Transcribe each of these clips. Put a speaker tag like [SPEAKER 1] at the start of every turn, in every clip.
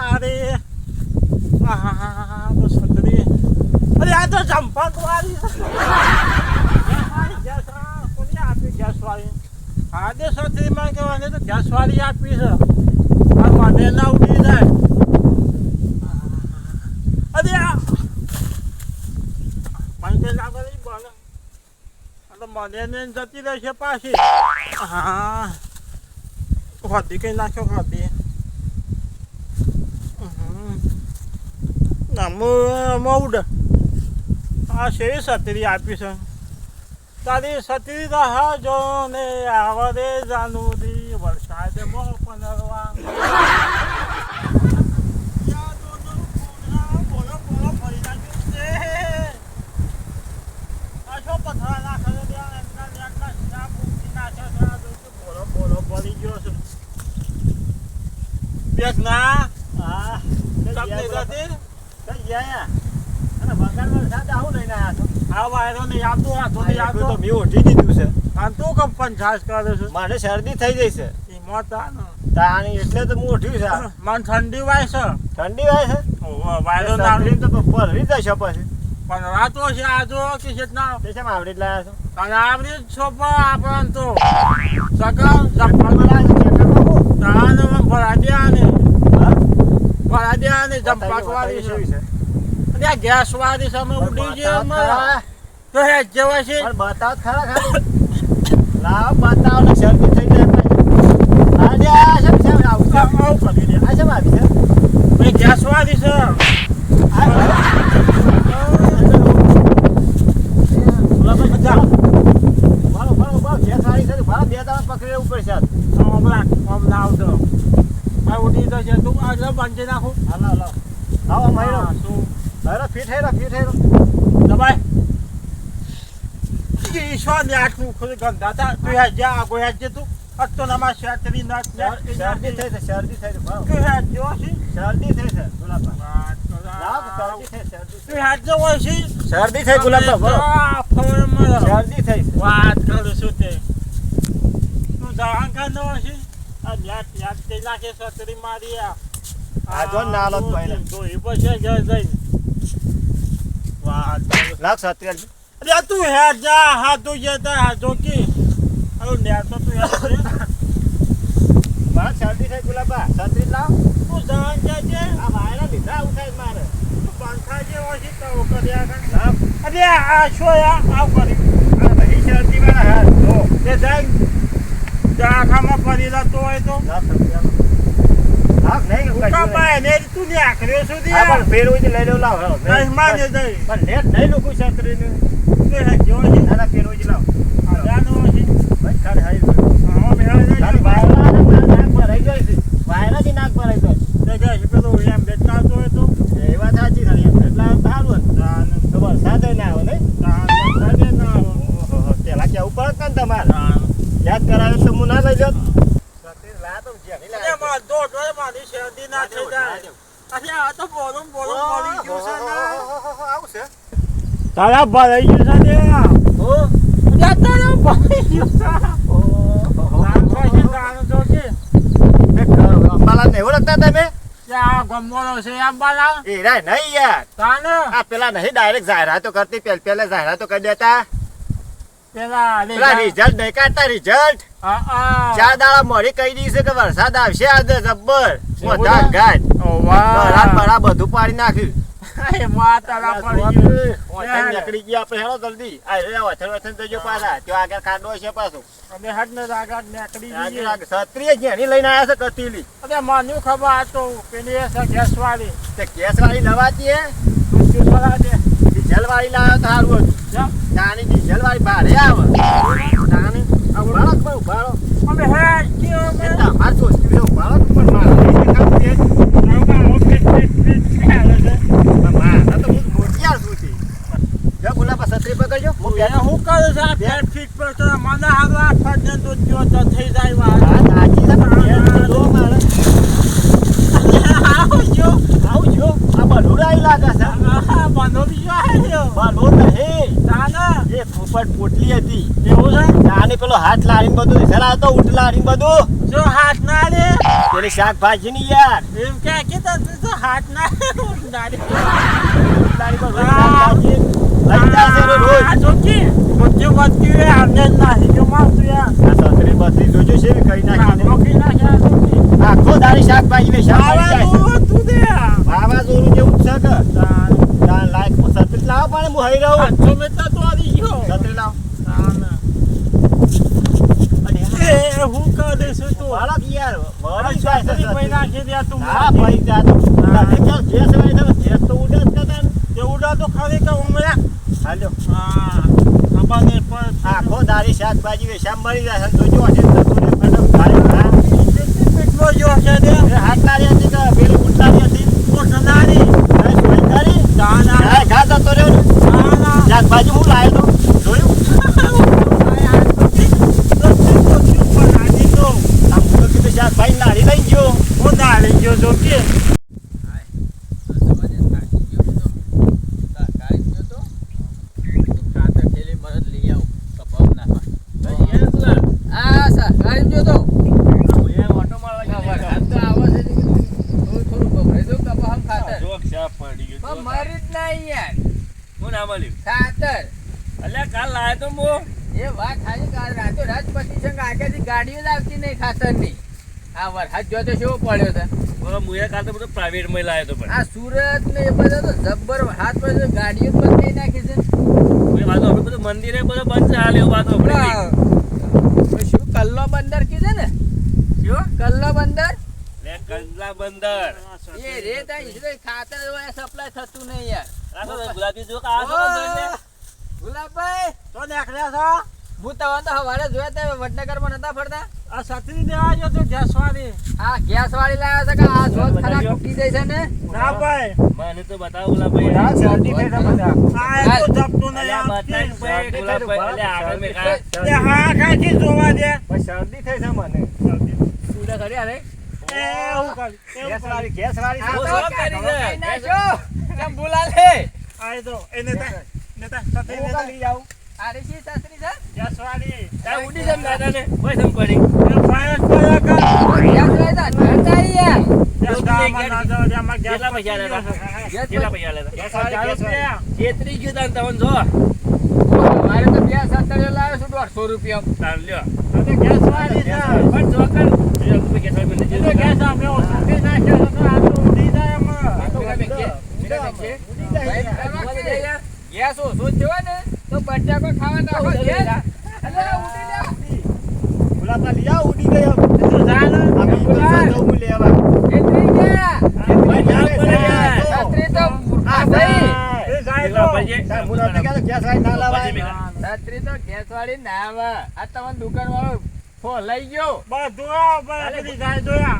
[SPEAKER 1] અરે હા તો છત્રી અરે આ તો જંપક વાળી કોની આપી ગેસ વાળી હા દે છત્રીમાં કહેવાને તો ગેસ વાળી આપી છે આ મને ના ઉડી જાય અરે આ પંચે લાગે નહીં બોલે તો મને જતી રહેશે પાછી હા હોતી કઈ નાખ્યો હોતી મૌડ આ છે છત્રી આપી છે તારી છત્રી રહા જો ને આવરે જાનુરી વરસાદમાં પનરવા ના હા તમને જતી કઈ ગયા અને બંગાળમાં સાથે આવું લઈને આવ્યા છો આ વાયરો ને યાદ તો આ થોડી યાદ તો મેં ઉઠી દીધું છે અને તું કમ પંચાસ કરે છે મને શરદી થઈ ગઈ છે એ મોતા તાણી એટલે તો હું ઉઠ્યું છે મને ઠંડી વાય છે વાયરો ના તો પલરી જશે પછી પણ રાતો છે આ જો કે કેટલા કેમ આવડી લાયા છો અને આવડી છોપા આપણ તો સગા જપ્પા તાને ભરાડ્યા ને જંપાક વાળી છે અરે આ ગેસ વાળી સામે ઉડી છે તો હે જેવા છે બતાવ ખરા ખાલી લાવ બતાવ ને શરદી થઈ જાય આજે આ સમ આવું કરી દે આ સમ આવી છે ભાઈ ગેસ વાળી છે પકડે ઉપર છે હમણાં આવતો ઉડી તો છે તું આગળ બાંધી નાખું હાલો આવો મહિનો શું ફીટ હેરો દબાઈ ઈશ્વર ને આટલું ખુદ ગંધાતા તું હેજ જા આગો હેજ તું અત્તો નમા શરદી થઈ છે તું હેજ જો છે શરદી થઈ છે ગુલાબા તું હેજ જો હોય છે શરદી થઈ ગુલાબા શરદી થઈ વાત કરું છું તે તું જાણ કાનો છે આ યાદ તે લાગે છત્રી મારી આ જો નાલો પહેલા તો એ પછી જઈ વાત લાગ છત્રી અરે તું હે જા હા તું જતા હા જો કે અરે ને તો તું યાર વાત શરદી થઈ ગુલાબા છત્રી લાવ તું જાણ જાજે આ વાયરા લીધા ઉઠાઈ મારે પંખા જે હોય છે તો કર્યા કર અરે આ શો આવ કરી આ ભાઈ શરદી વાળા હાથ જો તે જાય આખામાં પડીલા તો હોય તો નહીં તું ને આખર્યો સુધી પણ ફેર હોય લઈ લેવ લાવ નહીં માને નહીં પણ લેટ નહીં લોકો છત્રી ને જો ના ફેર હોય લાવ આનો છે ભાઈ ખાલી હાઈ હા મેળા જાય વાયરા નાક પર રહી જાય છે વાયરા થી નાક પર રહી જાય તે જાય પેલો એમ બેઠા તો હોય તો એ વાત સાચી થાય એટલે સારું તો વરસાદ ના આવે ને વરસાદ ના આવે પેલા કે ઉપર કન તમારે યાદ કરાવે તો હું ના લઈ જાત છત્રી લા તો જેની લા એ માં દો મારી શરદી ના થઈ જાય અરે આ તો બોલો પડી ગયો છે ના આવું છે તારા ભરાઈ ગયો છે ને હો યા તારા ભરાઈ ગયો છે અંબાલા ને ઓળખતા તમે યા ગમવાનો છે અંબાલા એ રે નહીં યાર તાને આ પેલા નહીં ડાયરેક્ટ જાહેરાતો કરતી પહેલા જાહેરાતો કરી દેતા પેલા રિઝલ્ટ નહીં કાઢતા રિઝલ્ટ 4 દાડા મોડી કહી દી છે કે વરસાદ આવશે આજે જબ્બર મોઢા ગાઢ બરા બધું પાડી નાખ્યું એ માતાલા પડી ગયું નીકળી ગયા આપણે હેલો જલ્દી આ રે વથન જજો પાછા ત્યાં આગળ ખાડો છે પાછો અમે હટ ને આગળ નીકળી ગઈ છત્રી જેની લઈને આયા છે કતીલી અરે માન્યું ખબર આ તો પેલી છે ગેસ વાળી તે ગેસ વાળી લવાતી હે તું સલા દે ડીઝલ વાળી લાવ્યો તો સારું હતું તાની ડીઝલ વાળી ભાડે આવે તાની આ બાળક પર ઉભારો અમે હે કયો મે તમાર સોચ્યું છે બાળક પર મારે કામ છે હું કરું છું આ પેટ ફીટ પર તો મને હારો આ ફાટને તો જો તો થઈ જાય વાત સાચી છે જો મારે આવજો આ બલોડાઈ લાગે છે હા બલોડી આવ્યો બલોડ નહીં તાના એ ફૂફટ પોટલી હતી એવું છે તાને પેલો હાથ લાડીને બધું સલા તો ઉઠ લાડીને બધું જો હાથ ના લે પેલી શાકભાજી ની યાર એમ કે શાકભાજી વાવાઝોડું જેવું છે કે લાયક છત્રી લાવો પણ હું હઈ રહું છત્રી લાવો
[SPEAKER 2] હું કહી દઈશું તું
[SPEAKER 1] બાળક યાર વળી
[SPEAKER 2] છત્રી
[SPEAKER 1] જાય છે
[SPEAKER 2] પૈ નાખી દે તું
[SPEAKER 1] હા ભાઈ જા તો ગેસ વાળી તમે ગેસ તો ઉડે જ કદાચ
[SPEAKER 2] તે ઉડા તો ખરી કે ઉમરા
[SPEAKER 1] હાલો
[SPEAKER 2] હા ખબર પર
[SPEAKER 1] આખો દારી શાકભાજી વેચામ મળી જાય છે જોજો હશે તો મેડમ ભાઈ હા
[SPEAKER 2] કેટલો જો છે દે
[SPEAKER 1] એ હાથ લારી હતી કે પેલી ઉઠલારી હતી
[SPEAKER 2] કોઠનારી
[SPEAKER 1] સોઈ કરી
[SPEAKER 2] દાના
[SPEAKER 1] હા ઘા જતો રહ્યો ને
[SPEAKER 2] દાના
[SPEAKER 1] શાકભાજી હું લાવ્યો તો જોયું આમ તો કીધું શાકભાજી લારી લઈ ગયો
[SPEAKER 2] હું નાળી ગયો જો કે
[SPEAKER 3] ગાડીઓ જ આવતી નહીં ખાતર ની આ વરસાદ જો તો કેવો પડ્યો છે
[SPEAKER 4] મુએ કાલ તો બધું પ્રાઇવેટ માં લાવ્યો તો પણ
[SPEAKER 3] આ સુરત ને એ બધા તો જબ્બર હાથ પર ગાડીઓ જ બંધ કરી નાખી છે
[SPEAKER 4] એ વાતો આપણે બધું મંદિરે બધું બંધ છે હાલ એવું વાતો આપણે
[SPEAKER 3] શું કલ્લો બંદર કીધે ને
[SPEAKER 4] શું
[SPEAKER 3] કલ્લો બંદર
[SPEAKER 4] લે કંડલા બંદર
[SPEAKER 3] એ રે ત્યાં ખાતર સપ્લાય થતું નહીં યાર
[SPEAKER 4] આ તો ગુલાબી જો આ તો બંદર
[SPEAKER 3] ગુલાબભાઈ
[SPEAKER 2] તો નીકળ્યા છો
[SPEAKER 3] હું તો હવારે જોયા તા વડનગરમાં નતા ફરતા
[SPEAKER 2] આ છત્રી દેવા જો તો ગેસવાળી
[SPEAKER 3] આ ગેસ વાળી લાવ્યા છે કે આ જોત ખરા તૂટી જાય છે ને
[SPEAKER 2] ના ભાઈ
[SPEAKER 4] મને તો બતાવો ગુલાબભાઈ
[SPEAKER 1] આ શરદી થઈ છે બધા
[SPEAKER 2] આ એ તો જપતું નહીં
[SPEAKER 4] અલ્યા બતાય ભાઈ ગુલાબભાઈ અલ્યા આગળ મે કા
[SPEAKER 2] તે હા કાકી જોવા દે
[SPEAKER 1] પણ શરદી થઈ છે મને
[SPEAKER 3] સુડા ખરી અરે
[SPEAKER 2] એ હું કરી
[SPEAKER 1] ગેસ વાળી
[SPEAKER 3] આ
[SPEAKER 4] ઓ,
[SPEAKER 3] તો
[SPEAKER 4] શું કરી
[SPEAKER 3] કાઢો
[SPEAKER 4] દે?
[SPEAKER 3] કઈ નાખ્યો કેમ બોલાલે
[SPEAKER 2] આ તો એને નેતા છત્રી
[SPEAKER 1] હું
[SPEAKER 2] નેતા
[SPEAKER 1] લઈ આવું
[SPEAKER 3] આરે શી શાસ્ત્રી છે
[SPEAKER 2] ગેસવાળી
[SPEAKER 4] તા ઉડી જમ દાદા ને કોઈ સમ પડી
[SPEAKER 2] એ ફાયર કર્યા કર
[SPEAKER 3] ગેસ લાયતા ઠંડા યાર
[SPEAKER 2] ગેસ દામાં ના જાવ આમાં ગેસ
[SPEAKER 4] કેટલા પૈસા લેતા
[SPEAKER 3] ગેસ
[SPEAKER 4] કેટલા પૈસા લેતા
[SPEAKER 1] ગેસ વાળી ગેસ વાળી
[SPEAKER 4] છેતરી ગયું તાન તવન જો
[SPEAKER 3] મારે તો ગેસ અત્યારે લાવ્યો છું 150 રૂપિયા
[SPEAKER 4] તાન લ્યો
[SPEAKER 2] અને ગેસવાળી છે
[SPEAKER 4] પણ જો કર જો કોઈ ગેસ વાળી મને
[SPEAKER 2] એ તો ગેસ આપણે ઓછું નાખ્યો તો આ તો ઉડી જાય એમાં
[SPEAKER 3] આ તો કઈ બેંકે ગેસ ઓછો થયો ને તો બટાકો ખાવા નાખો ગેસ અલ્યા ઉડી લે
[SPEAKER 1] ગુલાબા લઈ આવ ઉડી ગયો
[SPEAKER 2] તો જા ને
[SPEAKER 1] અમે તો હું લેવા
[SPEAKER 3] એટલી ગયા
[SPEAKER 4] ભાઈ
[SPEAKER 3] છત્રી તો મૂર્ખા થઈ
[SPEAKER 2] એ જાય તો
[SPEAKER 4] ગુલાબભાઈ
[SPEAKER 1] મુરા તો ગેસ વાળી ના લાવાય
[SPEAKER 3] છત્રી તો ગેસ વાળી ના આવે આ તમને દુકાન વાળો ફો લઈ ગયો
[SPEAKER 2] બધું આ બધી જાય જોયા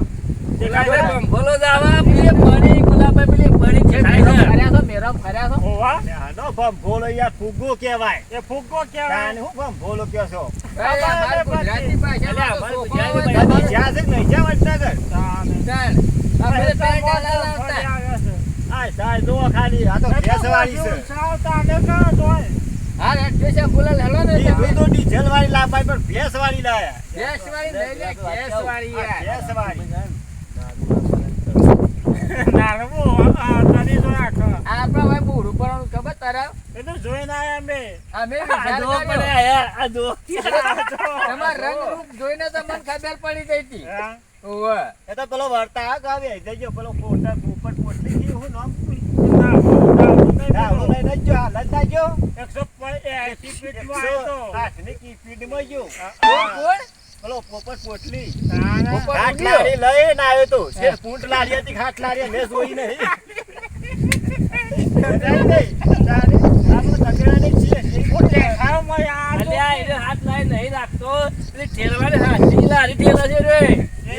[SPEAKER 4] બોલો જાવા
[SPEAKER 3] પેલી પડી ગુલાબભાઈ પેલી પડી છે ફર્યા છો મેરમ ફર્યા છો
[SPEAKER 2] હોવા
[SPEAKER 1] આનો ભોલો યાર ફુગ્ગો કહેવાય
[SPEAKER 2] એ ફૂગો
[SPEAKER 1] તાને
[SPEAKER 2] કેવાય
[SPEAKER 1] હું ભોલો કહો છો
[SPEAKER 3] ભાઈ અમારી ગુજરાતી ભાષામાં તો
[SPEAKER 4] અમારી
[SPEAKER 3] છોકરો
[SPEAKER 4] ગુજરાતી
[SPEAKER 3] હોય
[SPEAKER 1] કદી જ્યાં છે કે નહીં જ્યાં વડનગર
[SPEAKER 3] ચાલ આપણે પેન્ટ ના લાવતા
[SPEAKER 1] આ સાહેબ જો ખાલી આ તો ગેસ વાળી છે
[SPEAKER 3] હા રેડ સ્ટેશન બોલા હેલો ને
[SPEAKER 1] એ તો ડીઝલ વાળી લાવાય પણ ભેંસ વાળી લાયા
[SPEAKER 3] ગેસ વાળી લઈ લે ગેસ વાળી યાર
[SPEAKER 1] ભેંસ વાળી
[SPEAKER 3] આપણા ભાઈ બુડ ઉપર ખબર તારા
[SPEAKER 2] જોઈને આયા અમે
[SPEAKER 3] અમે
[SPEAKER 4] આ જો પડે આયા આ જો
[SPEAKER 3] તમાર રંગ રૂપ જોઈને તમને ખબર પડી ગઈ હતી ઓવે
[SPEAKER 1] એ તો પેલો વર્તા આવે જજો પેલો પોટર પોપટ પોટલી થી હું નામ ના હું લઈ નજો આ લંતા જો
[SPEAKER 2] 180 ફીટમાં આવ્યો તો
[SPEAKER 1] 8 ની કી સ્પીડ માં જો
[SPEAKER 3] કોણ
[SPEAKER 1] પેલો પોપટ પોટલી
[SPEAKER 3] પોપટ
[SPEAKER 1] ઘાટ
[SPEAKER 3] ઉડ્યો?
[SPEAKER 1] લારી લઈને આવ્યો તો છે પૂંટ લારી હતી ઘાટ લારી મેં જોઈ નહીં
[SPEAKER 4] અલ્યા એને હાથ લાઈ નહીં રાખતો એટલે ઠેલવાને હાથી લારી ઠેલા છે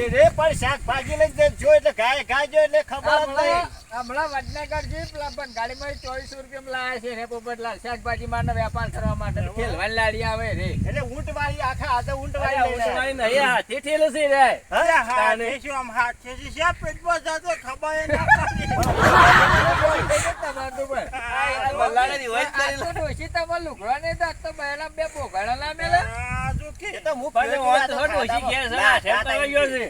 [SPEAKER 4] રે
[SPEAKER 1] પણ શાકભાજી લઈ જો એટલે ગાય ગાજો એટલે ખબર જ નહીં
[SPEAKER 3] હમણાં વડનગર જઈ પેલા પણ ગાડીમાં 24 રૂપિયામાં લાયા છે રે પોપટલાલ શાકભાજી મારનો વેપાર કરવા માટે ખેલવાન લાડી આવે રે
[SPEAKER 1] એટલે ઊંટ વાળી આખા હાથે ઊંટ
[SPEAKER 4] અલ્યા
[SPEAKER 1] વાળી લઈને
[SPEAKER 4] ઓછું નહીં હાથી ઠેલે છે રે
[SPEAKER 1] એ તો મુખ
[SPEAKER 4] પણ ઓત હટ ઓછી ઘેર છે આ ઠેલ કરવા ગયો છે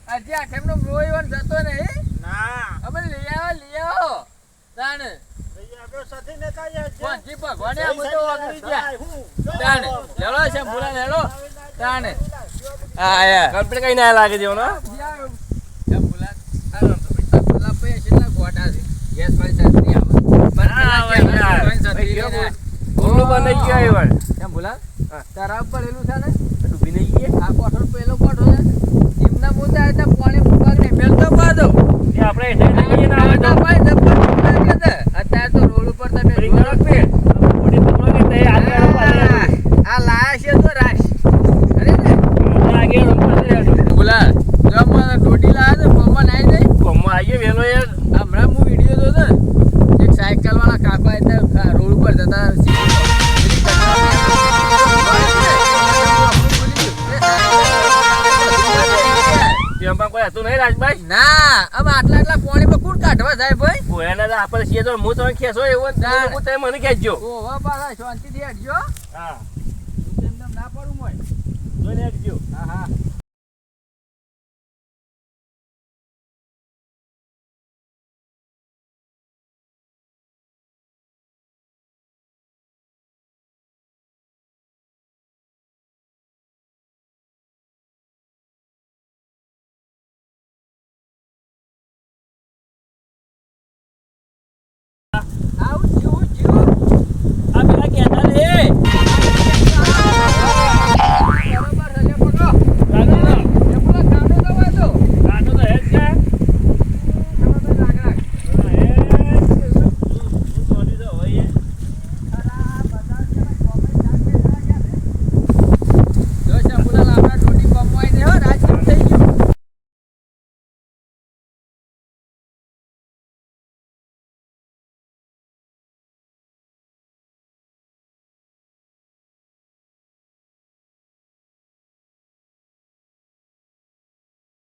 [SPEAKER 3] આજે આઠમનો રોઈવન જતો નહીં અમે લઈ આવો તાણ કોણથી ભગવાને આ બધો વાગડી ગયા તાણ લેલો છે બોલા લેલો તાણ
[SPEAKER 4] કમ્પ્લીટ કઈ ના લાગે જેવો ને
[SPEAKER 3] જ્યાં
[SPEAKER 4] લઈ ગયો એ વળ.
[SPEAKER 3] એમ બોલા તારા ઉપર એલું છે ને
[SPEAKER 4] ડૂબી નહીં ગયે.
[SPEAKER 3] આ કોઠો પેલો કોઠો છે એમના મુદ્દા હતા પાણી મુકાક ને મેલતો પાડો
[SPEAKER 4] એ આપણે એટલે જઈએ ને આવે તો.
[SPEAKER 3] ભાઈ અત્યારે તો રોડ ઉપર તમે
[SPEAKER 4] ફરી કરો કે? મોટી પકડો કે તે હાથ ગાળો પાડે.
[SPEAKER 3] આ લાયા છે તો રાશ અરે ને
[SPEAKER 4] લાગે રમવા
[SPEAKER 3] બોલા જો મને ટોટી લાયા તો પવન આવી જાય
[SPEAKER 4] કોમમાં આવીએ વહેલો યાર.
[SPEAKER 3] હમણાં હું વિડીયો જોતો ને એક સાયકલ વાળા કાકા એટલે રોડ ઉપર જતા
[SPEAKER 4] તેમાં કોઈ હતું નહીં રાજભાઈ.
[SPEAKER 3] ના હવે આટલા પાણીમાં કોણ કાઢવા જાય ભાઈ
[SPEAKER 4] ભોયાના તો આપણે છીએ તો હું તમે ખેંચો એવો જ
[SPEAKER 3] ના.
[SPEAKER 4] હું તમે મને ખેંચજો.
[SPEAKER 3] ઓવા પાછા શાંતિથી હટજો
[SPEAKER 4] હા
[SPEAKER 3] એમ ના પડું હોય
[SPEAKER 4] જોઈને હટજો.
[SPEAKER 3] હા